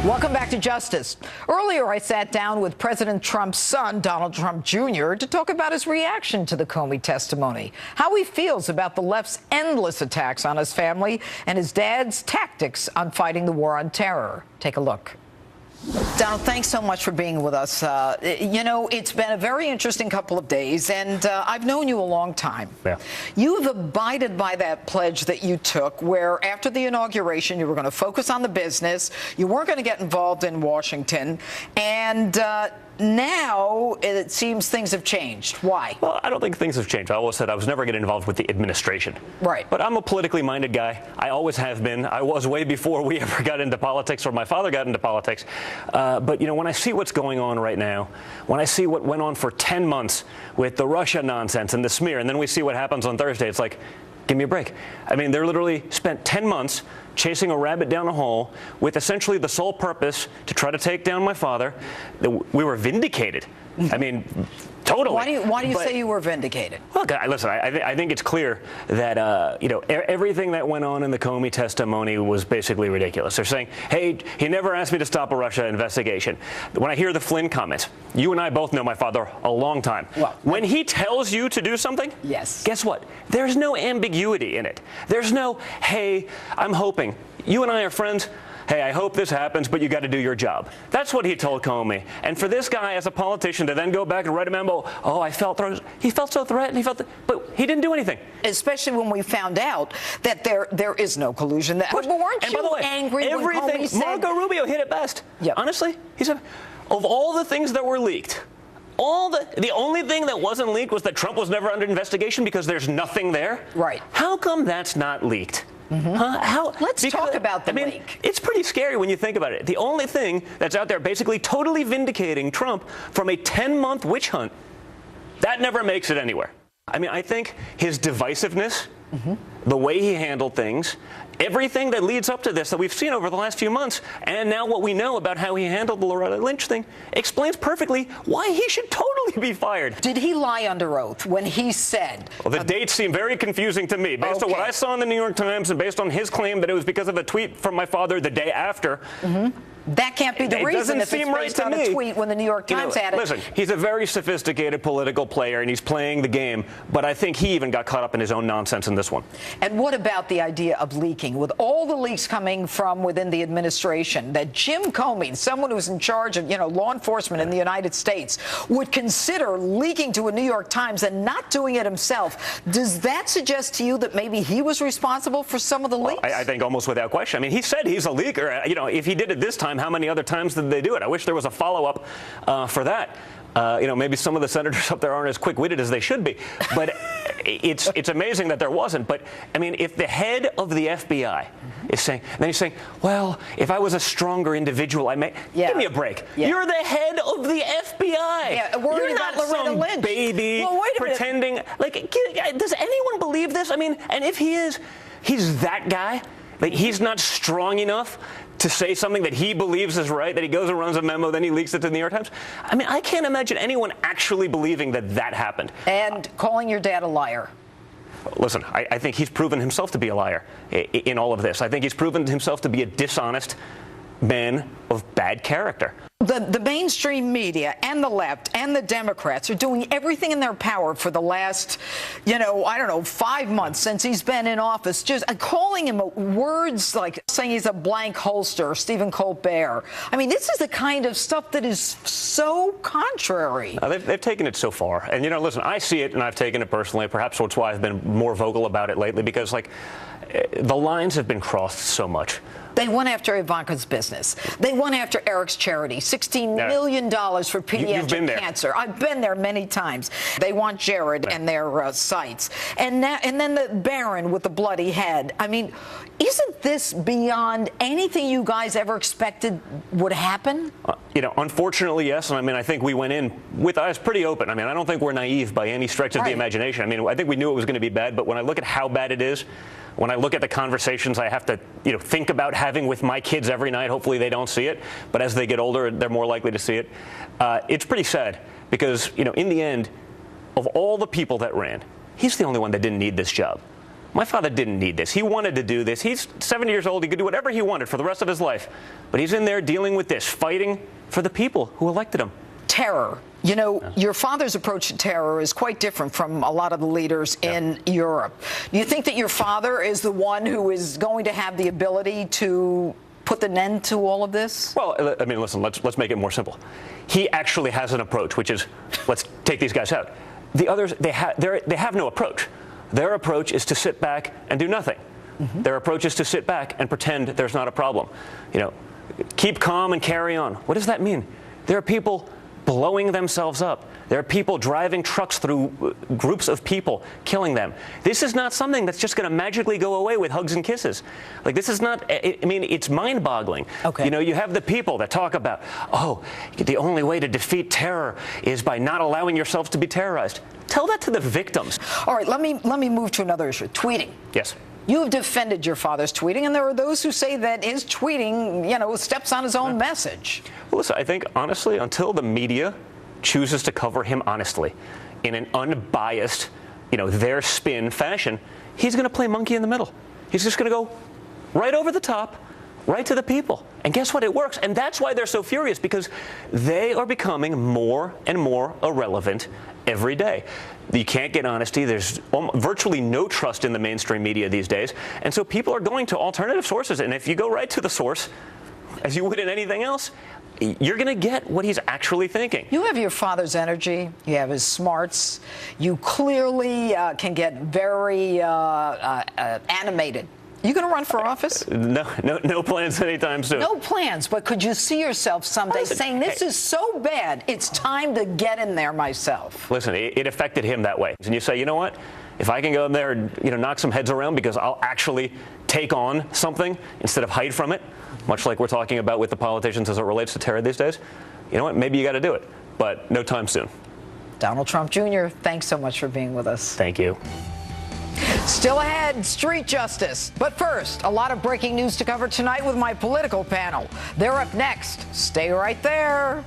Welcome back to Justice. Earlier, I sat down with President Trump's son, Donald Trump Jr., to talk about his reaction to the Comey testimony, how he feels about the left's endless attacks on his family, and his dad's tactics on fighting the war on terror. Take a look. Donald, thanks so much for being with us. You know, it's been a very interesting couple of days, and I've known you a long time. Yeah. You've abided by that pledge that you took, where after the inauguration, you were going to focus on the business, you weren't going to get involved in Washington, and now it seems things have changed. Why? Well, I don't think things have changed. I always said I was never getting involved with the administration. Right. But I'm a politically minded guy. I always have been. I was way before we ever got into politics or my father got into politics. But, you know, when I see what's going on right now, when I see what went on for 10 months with the Russia nonsense and the smear, and then we see what happens on Thursday, it's like, give me a break. I mean, they're literally spent 10 months chasing a rabbit down a hole with essentially the sole purpose to try to take down my father. We were vindicated. I mean, totally. Why do you say you were vindicated? Well, listen, I think it's clear that, you know, everything that went on in the Comey testimony was basically ridiculous. They're saying, hey, he never asked me to stop a Russia investigation. When I hear the Flynn comments, you and I both know my father a long time. Well, when he tells you to do something, yes, guess what? There's no ambiguity in it. There's no, hey, I'm hoping. You and I are friends. Hey, I hope this happens, but you got to do your job. That's what he told Comey. And for this guy, as a politician, to then go back and write a memo, oh, he felt so threatened, but he didn't do anything. Especially when we found out that there is no collusion. But weren't and by you the way, angry when Comey said... Marco Rubio hit it best. Yep. Honestly, he said, of all the things that were leaked, the only thing that wasn't leaked was that Trump was never under investigation because there's nothing there. Right. How come that's not leaked? Mm-hmm. Huh? Let's talk about the leak. It's pretty scary when you think about it. The only thing that's out there basically totally vindicating Trump from a 10-month witch hunt, that never makes it anywhere. I mean, I think his divisiveness, the way he handled things, everything that leads up to this that we've seen over the last few months, and now what we know about how he handled the Loretta Lynch thing, explains perfectly why he should totally be fired. Did he lie under oath when he said... Well, the dates seem very confusing to me. Based on what I saw in the New York Times and based on his claim that it was because of a tweet from my father the day after... That can't be the reason if it's based on a tweet when the New York Times had it. Listen, he's a very sophisticated political player, and he's playing the game, but I think he even got caught up in his own nonsense in this one. And what about the idea of leaking? With all the leaks coming from within the administration, that Jim Comey, someone who's in charge of, law enforcement in the United States, would consider leaking to a New York Times and not doing it himself. Does that suggest to you that maybe he was responsible for some of the leaks? I think almost without question. I mean, he said he's a leaker. If he did it this time, how many other times did they do it? I wish there was a follow-up for that. Maybe some of the senators up there aren't as quick-witted as they should be. But it's amazing that there wasn't. But, I mean, if the head of the FBI is saying, then he's saying, well, if I was a stronger individual, I may... Give me a break. Yeah. You're the head of the FBI. Yeah, You're not some Lynch. baby Well, wait a pretending... minute. Like, does anyone believe this? I mean, and if he is, he's that guy. Like, he's not strong enough to say something that he believes is right, that he goes and runs a memo, then he leaks it to the New York Times. I mean, I can't imagine anyone actually believing that that happened. And calling your dad a liar. Listen, I think he's proven himself to be a liar in all of this. I think he's proven himself to be a dishonest man of bad character. The mainstream media and the left and the Democrats are doing everything in their power for the last, 5 months since he's been in office, just calling him words like saying he's a blank holster, Stephen Colbert. I mean, this is the kind of stuff that is so contrary. They've taken it so far. And, listen, I see it and I've taken it personally. Perhaps that's why I've been more vocal about it lately, because, the lines have been crossed so much. They went after Ivanka's business. They went after Eric's charity, $16 million for pediatric cancer. I've been there many times. They want Jared and their sites. And then the Baron with the bloody head. I mean, isn't this beyond anything you guys ever expected would happen? Unfortunately, yes. And I mean, I think we went in with eyes pretty open. I mean, I don't think we're naive by any stretch of the imagination. I mean, I think we knew it was going to be bad. But when I look at how bad it is, when I look at the conversations I have to, think about having with my kids every night, hopefully they don't see it, but as they get older, they're more likely to see it. It's pretty sad because, in the end, of all the people that ran, he's the only one that didn't need this job. My father didn't need this. He wanted to do this. He's 70 years old. He could do whatever he wanted for the rest of his life. But he's in there dealing with this, fighting for the people who elected him. Terror. You know, your father's approach to terror is quite different from a lot of the leaders in Europe. Do you think that your father is the one who is going to have the ability to put an end to all of this? Well, I mean, listen, let's make it more simple. He actually has an approach, which is, let's take these guys out. The others, they have no approach. Their approach is to sit back and do nothing. Mm-hmm. Their approach is to sit back and pretend there's not a problem. You know, keep calm and carry on. What does that mean? There are people blowing themselves up. There are people driving trucks through groups of people, killing them. This is not something that's just going to magically go away with hugs and kisses. Like, this is not, I mean, it's mind-boggling. Okay. You know, you have the people that talk about, oh, the only way to defeat terror is by not allowing yourselves to be terrorized. Tell that to the victims. All right, let me move to another issue. Tweeting. Yes. You have defended your father's tweeting, and there are those who say that his tweeting, you know, steps on his own message. Well, listen, I think, honestly, until the media chooses to cover him honestly, in an unbiased, you know, their spin fashion, he's going to play monkey in the middle. He's just going to go right over the top, right to the people. And guess what? It works. And that's why they're so furious, because they are becoming more and more irrelevant every day. You can't get honesty. There's virtually no trust in the mainstream media these days. And so people are going to alternative sources. And if you go right to the source, as you would in anything else, you're going to get what he's actually thinking. You have your father's energy. You have his smarts. You clearly can get very animated. You going to run for office? No plans anytime soon. No plans, but could you see yourself someday saying, this is so bad, it's time to get in there myself? Listen, it affected him that way. And you say, you know what? If I can go in there and, you know, knock some heads around because I'll actually take on something instead of hide from it, much like we're talking about with the politicians as it relates to terror these days, you know what? Maybe you got to do it, but no time soon. Donald Trump Jr., thanks so much for being with us. Thank you. Still ahead, street justice. But first, a lot of breaking news to cover tonight with my political panel. They're up next. Stay right there.